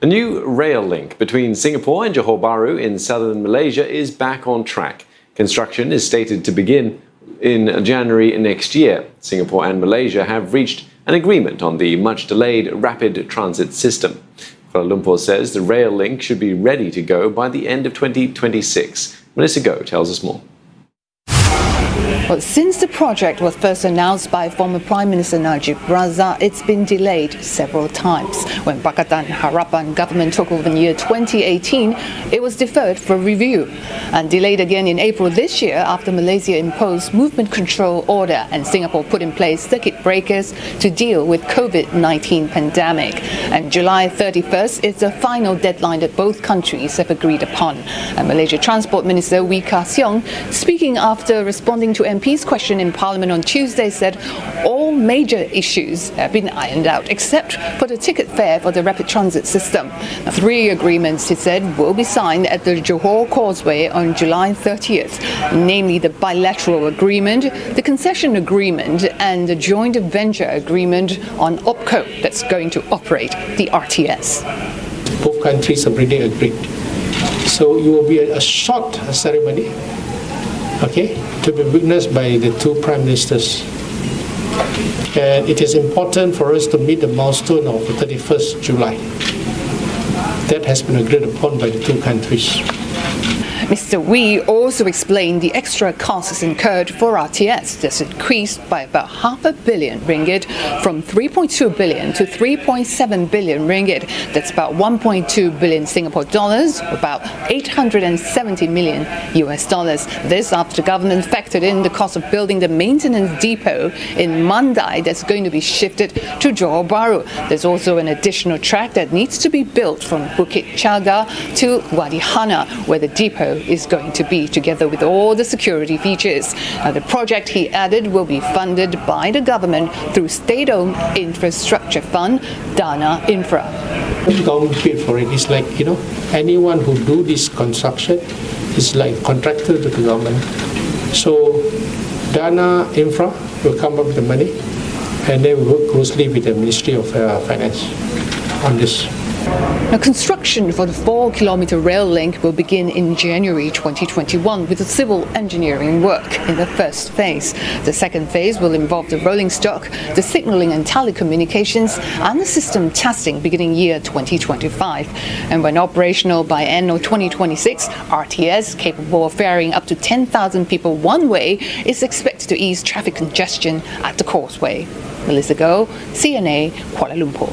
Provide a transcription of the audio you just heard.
A new rail link between Singapore and Johor Bahru in southern Malaysia is back on track. Construction is slated to begin in January next year. Singapore and Malaysia have reached an agreement on the much-delayed rapid transit system. Kuala Lumpur says the rail link should be ready to go by the end of 2026. Melissa Goh tells us more. Well, since the project was first announced by former Prime Minister Najib Razak, it's been delayed several times. When Pakatan Harapan government took over in year 2018, it was deferred for review and delayed again in April this year after Malaysia imposed movement control order and Singapore put in place circuit breakers to deal with COVID-19 pandemic. And July 31st is the final deadline that both countries have agreed upon. And Malaysia Transport Minister Wee Ka Siong, speaking after responding to MP's question in Parliament on Tuesday, said all major issues have been ironed out except for the ticket fare for the rapid transit system. Now, 3 agreements, he said, will be signed at the Johor Causeway on July 30th, namely the bilateral agreement, the concession agreement and the joint venture agreement on OPCO that's going to operate the RTS. Both countries have already agreed. So it will be a short ceremony, to be witnessed by the 2 prime ministers. And it is important for us to meet the milestone of the 31st July. That has been agreed upon by the 2 countries. Mr. Wee also explained the extra costs incurred for RTS that's increased by about R500 million from 3.2 billion to 3.7 billion ringgit. That's about 1.2 billion Singapore dollars, about 870 million US dollars. This after the government factored in the cost of building the maintenance depot in Mandai that's going to be shifted to Johor Bahru. There's also an additional track that needs to be built from Bukit Chaga to Wadi Hana, where the depot is going to be, together with all the security features. Now, the project, he added, will be funded by the government through State-owned Infrastructure Fund, Dana Infra. The government paid for it. It's like, anyone who do this construction is like contractor to the government. So Dana Infra will come up with the money and they will work closely with the Ministry of Finance on this. Now, construction for the 4-kilometre rail link will begin in January 2021 with the civil engineering work in the first phase. The second phase will involve the rolling stock, the signalling and telecommunications and the system testing beginning year 2025. And when operational by end of 2026, RTS, capable of ferrying up to 10,000 people one way, is expected to ease traffic congestion at the causeway. Melissa Goh, CNA, Kuala Lumpur.